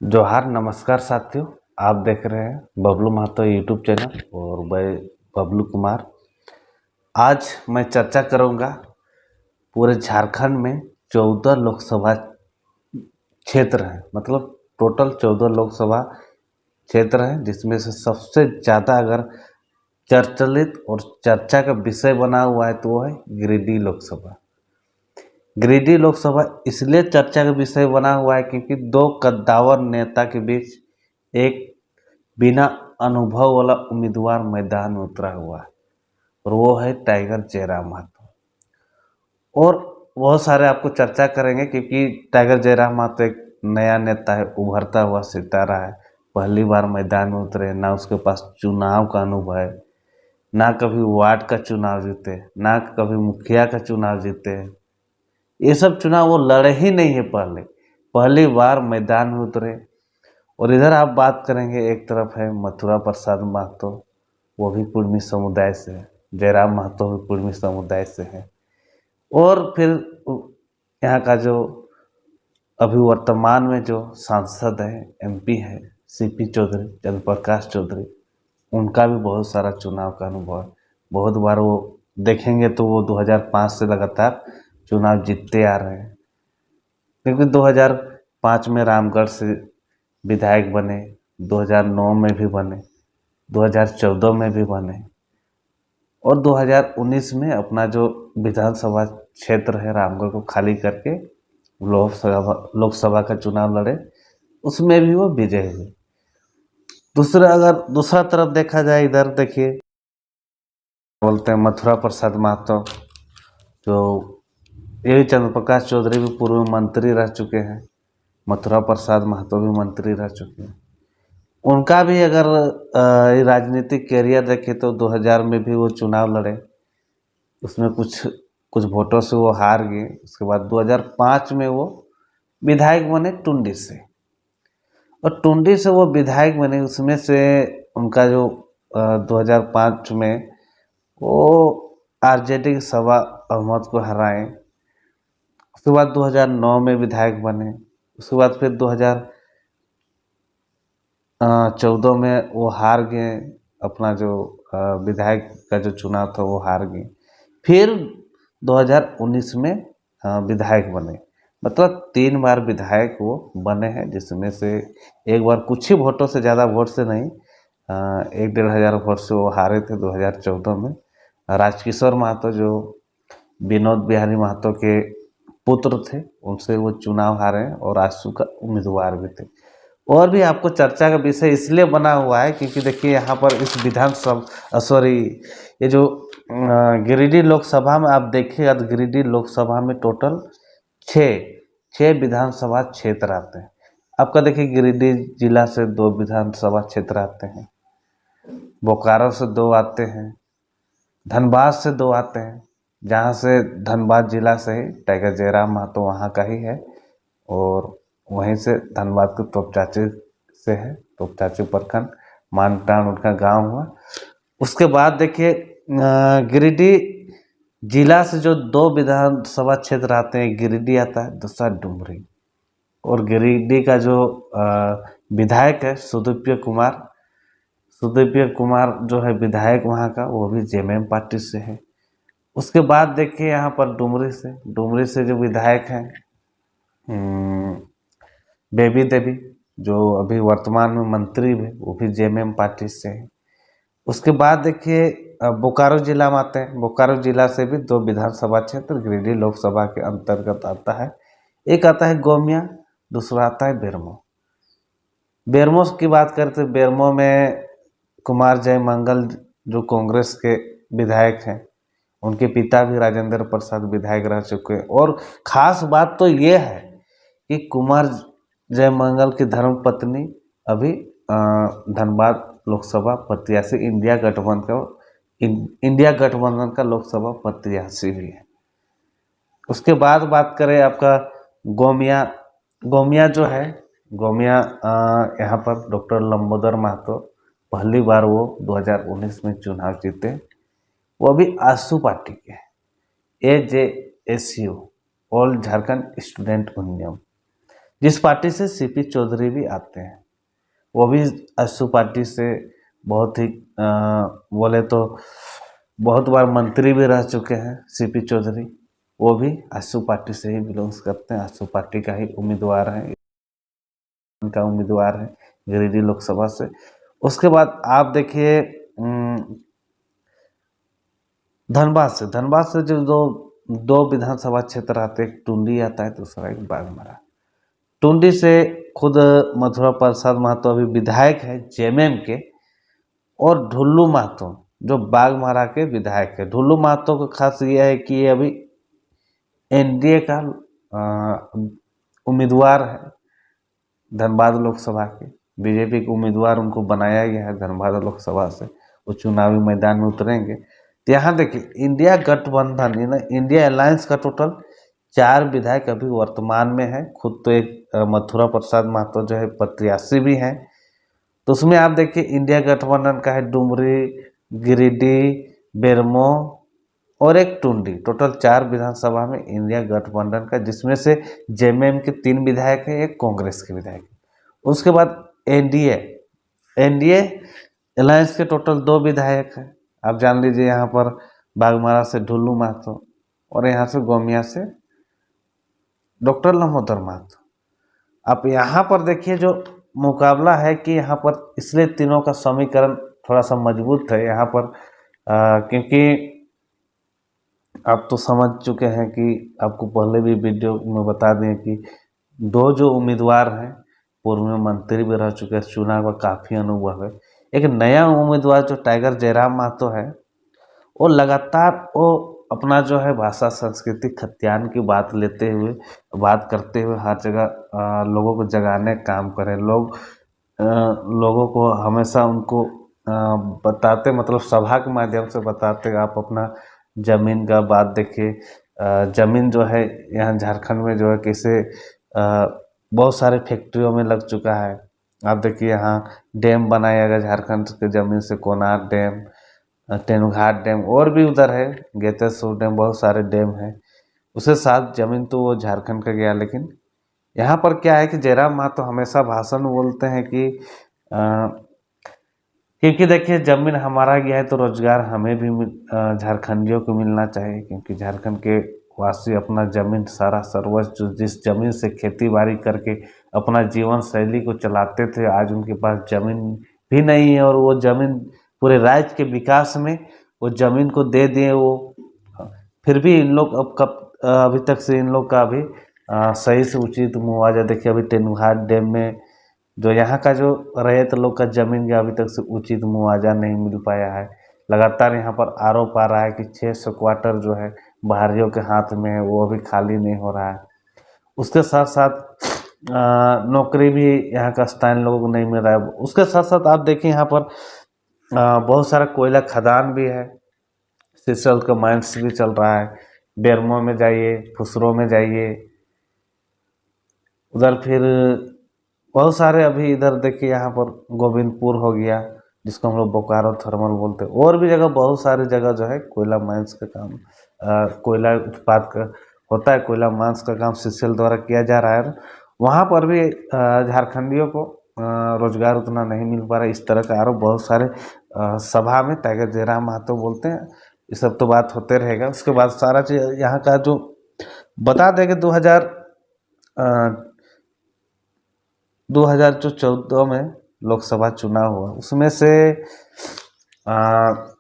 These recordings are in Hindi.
जोहार नमस्कार साथियों। आप देख रहे हैं बबलू महतो यूट्यूब चैनल और मैं बबलू कुमार। आज मैं चर्चा करूंगा पूरे झारखंड में 14 लोकसभा क्षेत्र हैं, मतलब टोटल 14 लोकसभा क्षेत्र हैं, जिसमें से सबसे ज़्यादा अगर चर्चित और चर्चा का विषय बना हुआ है तो वो है गिरिडीह लोकसभा। गिरिडीह लोकसभा इसलिए चर्चा का विषय बना हुआ है क्योंकि दो कद्दावर नेता के बीच एक बिना अनुभव वाला उम्मीदवार मैदान में उतरा हुआ है और वो है टाइगर जयराम महतो। और बहुत सारे आपको चर्चा करेंगे क्योंकि टाइगर जयराम महतो एक नया नेता है, उभरता हुआ सितारा है। पहली बार मैदान में उतरे, ना उसके पास चुनाव का अनुभव है, ना कभी वार्ड का चुनाव जीते, ना कभी मुखिया का चुनाव जीते। ये सब चुनाव वो लड़े ही नहीं है, पहली बार मैदान में उतरे। और इधर आप बात करेंगे, एक तरफ है मथुरा प्रसाद महतो, वो भी कुर्मी समुदाय से है। जयराम महतो भी कुर्मी समुदाय से है। और फिर यहाँ का जो अभी वर्तमान में जो सांसद है, एमपी है, सीपी चौधरी, चंद्र प्रकाश चौधरी, उनका भी बहुत सारा चुनाव का अनुभव है। बहुत बार वो देखेंगे तो वो 2005 से लगातार चुनाव जीतते आ रहे हैं, क्योंकि 2005 में रामगढ़ से विधायक बने, 2009 में भी बने, 2014 में भी बने और 2019 में अपना जो विधानसभा क्षेत्र है रामगढ़ को खाली करके लोकसभा का चुनाव लड़े, उसमें भी वो विजय हुए। दूसरा तरफ देखा जाए, इधर देखिए बोलते हैं मथुरा प्रसाद महतो, जो यही चंद्र प्रकाश चौधरी भी पूर्व मंत्री रह चुके हैं, मथुरा प्रसाद महतो भी मंत्री रह चुके हैं। उनका भी अगर राजनीतिक कैरियर देखे तो 2000 में भी वो चुनाव लड़े, उसमें कुछ कुछ वोटों से वो हार गए। उसके बाद 2005 में वो विधायक बने टुंडी से, और टुंडी से वो विधायक बने। उसमें से उनका जो 2005 में वो आरजेडी के सबा अहमद को हराए। उसके बाद 2009 में विधायक बने। उसके बाद फिर 2014 में वो हार गए, अपना जो विधायक का जो चुनाव था वो हार गए। फिर 2019 में विधायक बने, मतलब 3 बार विधायक वो बने हैं, जिसमें से एक बार कुछ ही वोटों से, ज़्यादा वोट से नहीं, 1-1.5 हज़ार वोट से वो हारे थे 2014 में। राजकिशोर महतो जो विनोद बिहारी महतो के पुत्र थे, उनसे वो चुनाव हारे और आजसू का उम्मीदवार भी थे। और भी आपको चर्चा का विषय इसलिए बना हुआ है क्योंकि देखिए यहाँ पर इस विधानसभा ये जो गिरिडीह लोकसभा में आप देखिएगा तो गिरिडीह लोकसभा में टोटल छः विधानसभा क्षेत्र आते हैं। आपका देखिए गिरिडीह जिला से 2 विधानसभा क्षेत्र आते हैं, बोकारो से 2 आते हैं, धनबाद से 2 आते हैं, जहाँ से धनबाद जिला से ही टाइगर जयराम महतो वहाँ का ही है, और वहीं से धनबाद के तोपचाची से है, तोपचाची प्रखंड मानटान उनका गांव हुआ। उसके बाद देखिए गिरिडीह जिला से जो 2 विधानसभा क्षेत्र आते हैं, गिरिडीह आता है, दूसरा डुमरी। और गिरिडीह का जो विधायक है सुदीप्य कुमार जो है विधायक वहाँ का, वो भी जेएमएम पार्टी से है। उसके बाद देखिए यहाँ पर डुमरी से जो विधायक हैं बेबी देवी, जो अभी वर्तमान में मंत्री है, वो भी जेएमएम पार्टी से है। उसके बाद देखिए बोकारो जिला में आते हैं, बोकारो जिला से भी 2 विधानसभा क्षेत्र गिरिडीह लोकसभा के अंतर्गत आता है। एक आता है गोमिया, दूसरा आता है बेरमो। बेरमो की बात करते हैं, बेरमो में कुमार जयमंगल जो कांग्रेस के विधायक हैं, उनके पिता भी राजेंद्र प्रसाद विधायक रह चुके हैं। और खास बात तो ये है कि कुमार जयमंगल की धर्मपत्नी अभी धनबाद लोकसभा प्रत्याशी इंडिया गठबंधन का लोकसभा प्रत्याशी भी है। उसके बाद बात करें आपका गोमिया जो है, गोमिया यहाँ पर डॉक्टर लंबोदर महतो पहली बार वो 2019 में चुनाव जीते। वो भी आजसू पार्टी के हैं, AJSU all Jharkhand student union. जिस पार्टी से सीपी चौधरी भी आते हैं। वो भी आजसू पार्टी से बहुत ही बोले तो बहुत बार मंत्री भी रह चुके हैं सीपी चौधरी। वो भी आजसू पार्टी से ही बिलोंग्स करते हैं, आजसू पार्टी का ही उम्मीदवार हैं, उनका उम्मीदवार है गिरिडीह लोकसभा से। उसके बाद आप देखिए धनबाद से जो दो विधानसभा क्षेत्र आते हैं, एक टुंडी आता है, दूसरा एक बाघमारा। टुंडी से खुद मथुरा प्रसाद महतो अभी विधायक है जेएमएम के, और ढुल्लू महतो जो बाघमारा के विधायक है। ढुल्लू महतो का खास यह है कि ये अभी एनडीए का उम्मीदवार है धनबाद लोकसभा के। बीजेपी के उम्मीदवार उनको बनाया गया है धनबाद लोकसभा से, वो चुनावी मैदान में उतरेंगे। तो यहाँ देखिए इंडिया गठबंधन, इंडिया अलायंस का टोटल 4 विधायक अभी वर्तमान में है। खुद तो एक मथुरा प्रसाद महतो जो है प्रत्याशी भी हैं। तो उसमें आप देखिए इंडिया गठबंधन का है डुमरी, गिरिडीह, बेरमो और एक टुंडी, टोटल 4 विधानसभा में इंडिया गठबंधन का, जिसमें से जेएमएम के 3 विधायक हैं, एक कांग्रेस के विधायक। उसके बाद एनडीए अलायंस के टोटल 2 विधायक हैं। आप जान लीजिए यहाँ पर बाघमारा से ढुल्लू महतो और यहाँ से गोमिया से डॉक्टर लंबोदर महतो। आप यहाँ पर देखिए जो मुकाबला है कि यहाँ पर इसलिए तीनों का समीकरण थोड़ा सा मजबूत है यहाँ पर, क्योंकि आप तो समझ चुके हैं कि आपको पहले भी वीडियो में बता दें कि 2 जो उम्मीदवार हैं पूर्व में मंत्री भी रह चुके हैं, चुनाव का काफ़ी अनुभव है। एक नया उम्मीदवार जो टाइगर जयराम महतो है, वो लगातार वो अपना जो है भाषा संस्कृति खतियान की बात लेते हुए, बात करते हुए हर जगह लोगों को जगाने का काम करें। लोगों को हमेशा उनको बताते, मतलब सभा के माध्यम से बताते। आप अपना ज़मीन का बात देखिए, ज़मीन जो है यहाँ झारखंड में जो है कैसे बहुत सारे फैक्ट्रियों में लग चुका है। आप देखिए यहाँ डैम बनाया गया झारखंड के ज़मीन से, कोनार डैम, तेनुघाट डैम, और भी उधर है गेतेश्वर डैम, बहुत सारे डैम हैं। उसके साथ ज़मीन तो वो झारखंड का गया। लेकिन यहाँ पर क्या है कि जयराम महतो हमेशा भाषण में बोलते हैं कि क्योंकि देखिए ज़मीन हमारा गया है तो रोजगार हमें भी झारखंडियों को मिलना चाहिए, क्योंकि झारखंड के वासी अपना ज़मीन सारा सर्वस्व, जिस ज़मीन से खेती बाड़ी करके अपना जीवन शैली को चलाते थे, आज उनके पास ज़मीन भी नहीं है। और वो ज़मीन पूरे राज्य के विकास में वो ज़मीन को दे दिए वो। फिर भी इन लोग अभी तक से इन लोग का अभी सही से उचित मुआवजा, देखिए अभी तेनुघाट डैम में जो यहाँ का जो रैयत लोग का ज़मीन का अभी तक से उचित मुआवजा नहीं मिल पाया है। लगातार यहाँ पर आरोप आ रहा है कि 600 क्वार्टर जो है बाहरियों के हाथ में है, वो अभी खाली नहीं हो रहा है। उसके साथ साथ नौकरी भी यहाँ का स्थानीय लोगों को नहीं मिल रहा है। उसके साथ साथ आप देखिए यहाँ पर बहुत सारा कोयला खदान भी है, सिसल का माइंस भी चल रहा है। बेरमो में जाइए, फुसरो में जाइए, उधर फिर बहुत सारे अभी इधर देखिए यहाँ पर गोविंदपुर हो गया, जिसको हम लोग बोकारो थर्मल बोलते हैं। और भी जगह बहुत सारी जगह जो है कोयला माइंस का काम, कोयला उत्पाद का होता है, कोयला माइंस का काम सीसीएल द्वारा किया जा रहा है। वहाँ पर भी झारखंडियों को रोजगार उतना नहीं मिल पा रहा है। इस तरह का आरोप बहुत सारे सभा में टाइगर जयराम महतो बोलते हैं। ये सब तो बात होते रहेगा। उसके बाद सारा चीज़ यहाँ का जो बता दें कि 2014 में लोकसभा चुनाव हुआ, उसमें से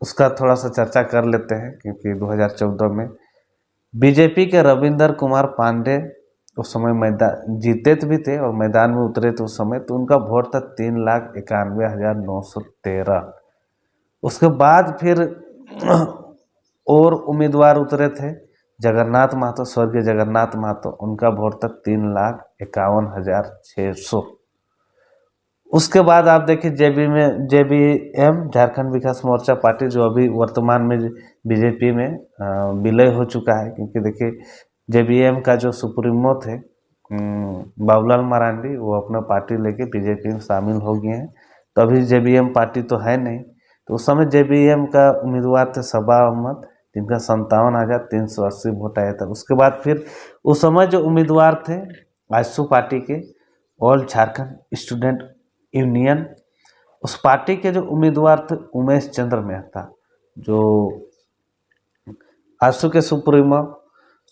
उसका थोड़ा सा चर्चा कर लेते हैं, क्योंकि 2014 में बीजेपी के रविंदर कुमार पांडे उस समय मैदान जीते भी थे और मैदान में उतरे थे उस समय, तो उनका वोट था 3,91,913। उसके बाद फिर और उम्मीदवार उतरे थे, जगन्नाथ महतो, स्वर्गीय जगन्नाथ महतो, उनका वोट था 3,51,600। उसके बाद आप देखिए जेबीएम झारखंड विकास मोर्चा पार्टी, जो अभी वर्तमान में बीजेपी में विलय हो चुका है, क्योंकि देखिए जेबीएम का जो सुप्रीमो थे बाबूलाल मरांडी, वो अपना पार्टी लेके बीजेपी में शामिल हो गए हैं। तो अभी जेबीएम पार्टी तो है नहीं। तो उस समय जेबीएम का उम्मीदवार थे सबा अहमद, जिनका 57,380 वोट आया था। उसके बाद फिर उस समय जो उम्मीदवार थे आजसू पार्टी के ऑल झारखंड स्टूडेंट यूनियन, उस पार्टी के जो उम्मीदवार थे उमेश चंद्र मेहता, जो आजसू के सुप्रीमो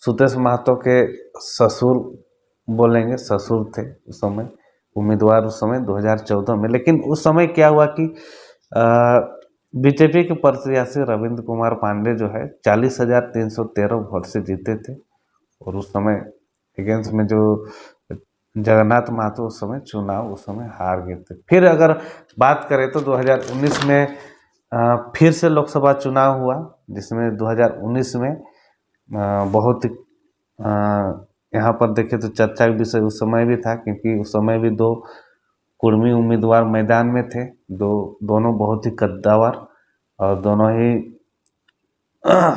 सुदेश महतो के ससुर बोलेंगे, ससुर थे उस समय उम्मीदवार, उस समय 2014 में। लेकिन उस समय क्या हुआ कि बीजेपी के प्रत्याशी रविंद्र कुमार पांडे जो है 40,313 वोट से जीते थे, और उस समय अगेंस्ट में जो जगन्नाथ महतो उस समय चुनाव उस समय हार गए थे। फिर अगर बात करें तो 2019 में फिर से लोकसभा चुनाव हुआ, जिसमें 2019 में बहुत यहाँ पर देखें तो चर्चा का विषय उस समय भी था, क्योंकि उस समय भी दो कुर्मी उम्मीदवार मैदान में थे, दोनों बहुत ही कद्दावर, और दोनों ही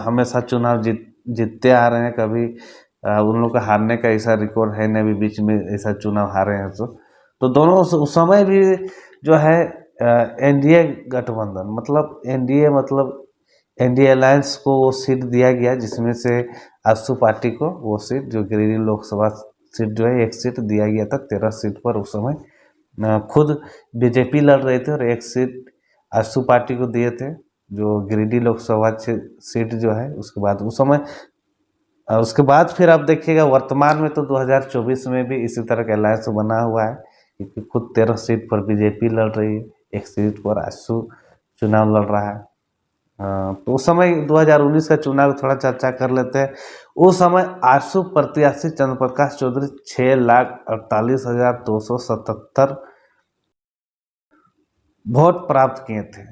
हमेशा चुनाव जीतते आ रहे हैं। कभी उन लोग का हारने का ऐसा रिकॉर्ड है नहीं, अभी बीच में ऐसा चुनाव हारे हैं। तो दोनों उस समय भी जो है एनडीए गठबंधन, मतलब एनडीए अलायंस को वो सीट दिया गया, जिसमें से आजसू पार्टी को वो सीट, जो गिरिडीह लोकसभा सीट जो है, एक सीट दिया गया था। 13 सीट पर उस समय खुद बीजेपी लड़ रहे थे, और एक सीट आजसू पार्टी को दिए थे, जो गिरिडीह लोकसभा सीट जो है। उसके बाद उस समय उसके बाद फिर आप देखिएगा वर्तमान में तो 2024 में भी इसी तरह का अलायंस बना हुआ है, क्योंकि खुद 13 सीट पर बीजेपी लड़ रही है, एक सीट पर आजसू चुनाव लड़ रहा है। तो उस समय 2019 का चुनाव थोड़ा चर्चा कर लेते हैं। उस समय आजसू प्रत्याशी चंद्र प्रकाश चौधरी 6,48,277 वोट प्राप्त किए थे,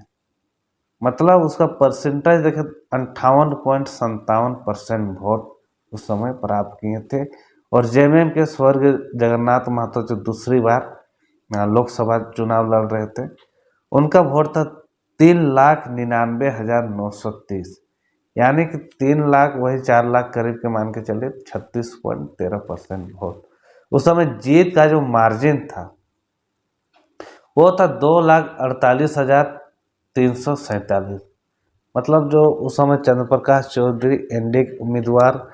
मतलब उसका परसेंटेज देखें 58.57% वोट उस समय प्राप्त किए थे। और जेएमएम के स्वर्ग जगन्नाथ महतो जो दूसरी बार लोकसभा चुनाव लड़ रहे थे, उनका वोट था 3,99,930, यानी कि 3 लाख वही 4 लाख करीब के मान के चले, 36.13% वोट। उस समय जीत का जो मार्जिन था वो था 2,48,347, मतलब जो उस समय चंद्र प्रकाश चौधरी एनडीए के उम्मीदवार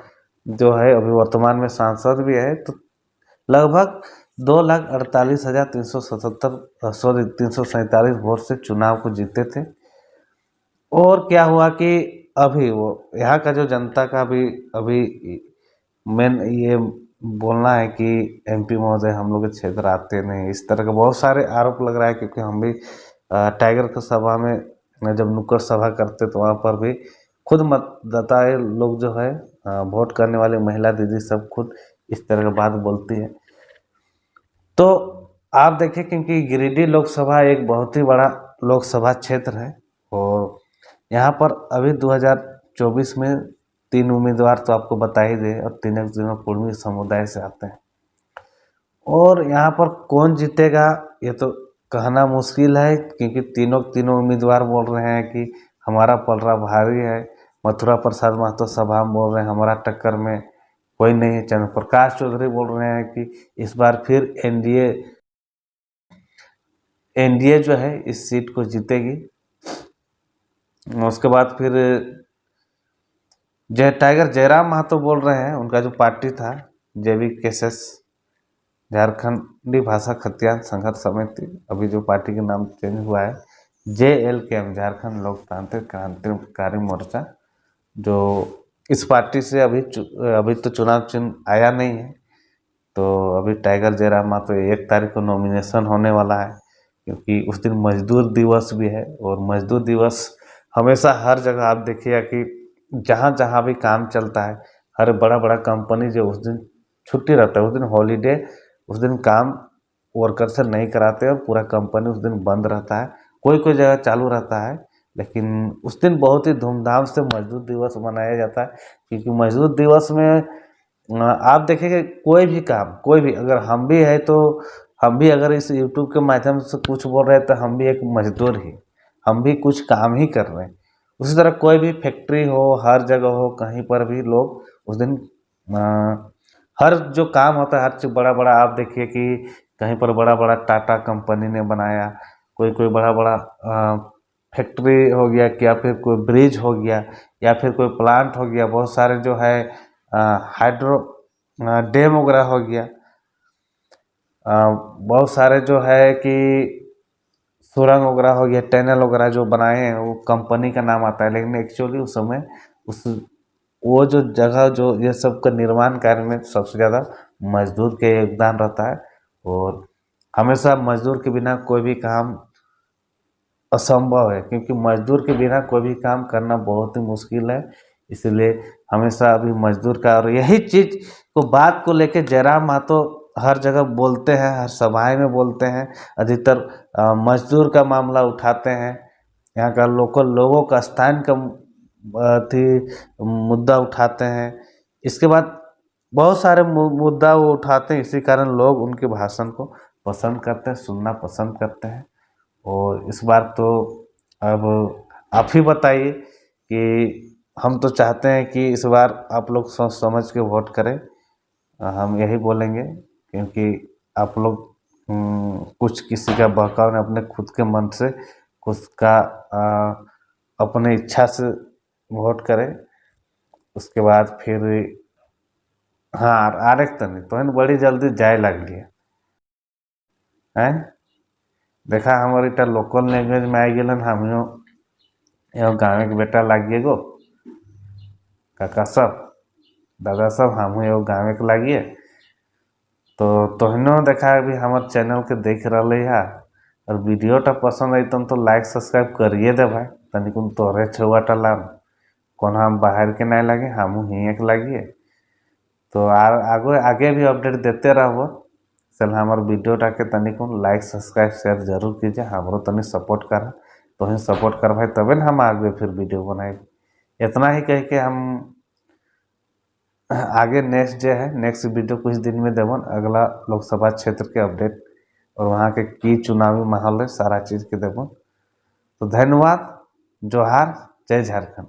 जो है, अभी वर्तमान में सांसद भी है, तो लगभग 2,48,347 वोट से चुनाव को जीते थे। और क्या हुआ कि अभी वो यहाँ का जो जनता का भी अभी मेन ये बोलना है कि एमपी महोदय हम लोग के क्षेत्र आते नहीं, इस तरह का बहुत सारे आरोप लग रहा है। क्योंकि हम भी टाइगर की सभा में जब नुक्कड़ सभा करते तो वहाँ पर भी खुद मतदाता लोग जो है, वोट करने वाले महिला दीदी सब खुद इस तरह की बात बोलती है। तो आप देखिए, क्योंकि गिरिडीह लोकसभा एक बहुत ही बड़ा लोकसभा क्षेत्र है, और यहाँ पर अभी 2024 में 3 उम्मीदवार तो आपको बता ही दे, और तीनों कुर्मी समुदाय से आते हैं। और यहाँ पर कौन जीतेगा ये तो कहना मुश्किल है, क्योंकि तीनों उम्मीदवार बोल रहे हैं कि हमारा पलड़ा भारी है। मथुरा प्रसाद महतो सभा में बोल रहे हैं हमारा टक्कर में कोई नहीं है। चंद्र प्रकाश चौधरी बोल रहे हैं कि इस बार फिर एनडीए जो है इस सीट को जीतेगी। उसके बाद फिर टाइगर जयराम महतो बोल रहे हैं, उनका जो पार्टी था JVKS झारखंडी भाषा खतियान संघर्ष समिति, अभी जो पार्टी का नाम चेंज हुआ है JLKM झारखंड लोकतांत्रिक क्रांतिकारी मोर्चा, जो इस पार्टी से अभी तो चुनाव चिन्ह आया नहीं है। तो अभी टाइगर जयराम महतो 1 तारीख को नॉमिनेशन होने वाला है, क्योंकि उस दिन मजदूर दिवस भी है। और मजदूर दिवस हमेशा हर जगह आप देखिएगा कि जहाँ जहाँ भी काम चलता है, हर बड़ा कंपनी जो उस दिन छुट्टी रहता है, उस दिन हॉलीडे, उस दिन काम वर्कर से नहीं कराते, और पूरा कंपनी उस दिन बंद रहता है। कोई जगह चालू रहता है, लेकिन उस दिन बहुत ही धूमधाम से मजदूर दिवस मनाया जाता है। क्योंकि मजदूर दिवस में आप देखेंगे कोई भी काम, कोई भी, अगर हम भी है तो हम भी अगर इस यूट्यूब के माध्यम से कुछ बोल रहे हैं तो हम भी एक मजदूर ही, हम भी कुछ काम ही कर रहे हैं। उसी तरह कोई भी फैक्ट्री हो, हर जगह हो, कहीं पर भी लोग उस दिन हर जो काम होता है, हर चीज़ बड़ा आप देखिए कि कहीं पर बड़ा टाटा कंपनी ने बनाया, कोई बड़ा फैक्ट्री हो गया, या फिर कोई ब्रिज हो गया, या फिर कोई प्लांट हो गया, बहुत सारे जो है हाइड्रो डैम वगैरह हो गया। बहुत सारे जो है कि सुरंग वगैरह हो गया, टनल वगैरह जो बनाए हैं वो कंपनी का नाम आता है, लेकिन एक्चुअली उस समय उस वो जो जगह जो ये सब का निर्माण कार्य में सबसे ज़्यादा मजदूर के योगदान रहता है। और हमेशा मजदूर के बिना कोई भी काम असंभव है, क्योंकि मजदूर के बिना कोई भी काम करना बहुत ही मुश्किल है। इसलिए हमेशा अभी मजदूर का, और यही चीज़ को बात को लेके जयराम महतो हर जगह बोलते हैं, हर सभाएं में बोलते हैं। अधिकतर मजदूर का मामला उठाते हैं, यहाँ का लोकल लोगों का स्थान का थी मुद्दा उठाते हैं। इसके बाद बहुत सारे मुद्दा वो उठाते हैं, इसी कारण लोग उनके भाषण को पसंद करते हैं, सुनना पसंद करते हैं। और इस बार तो अब आप ही बताइए कि हम तो चाहते हैं कि इस बार आप लोग सोच समझ के वोट करें, हम यही बोलेंगे, क्योंकि आप लोग कुछ किसी का बहकाव नहीं, अपने खुद के मन से कुछ का अपने इच्छा से वोट करें। उसके बाद फिर हाँ आरख तो नहीं तो बड़ी जल्दी जाए लग लिया है। देखा हमारे इटा लोकल लैंग्वेज में आई गलन, हमियो एगो गाँव के बेटा लागिए गो, काका सब दादा सब हम एगो गाँव के लागिए। तो तोहनो देखा अभी हमारे चैनल के देख रहे है, और वीडियोटा पसंद आई तुम तो लाइक सब्सक्राइब करिए दे भाई, तनिक तोहरे छुआटा लाम कौन हम बाहर के नहीं लगे, हम ही एक लागिए। तो आगे आगे भी अपडेट देते रहो। चल हमारे वीडियोटा के तनिक लाइक सब्सक्राइब शेयर जरूर कीजिए, हमारो तनिक सपोर्ट करा, तो ही सपोर्ट कर भाई, तबे ना हम आगे फिर वीडियो बनाए। इतना ही कह के हम आगे नेक्स्ट जो है नेक्स्ट वीडियो कुछ दिन में देवन, अगला लोकसभा क्षेत्र के अपडेट और वहाँ के की चुनावी माहौल है सारा चीज़ के देवन। तो धन्यवाद, जोहार, जय झारखंड।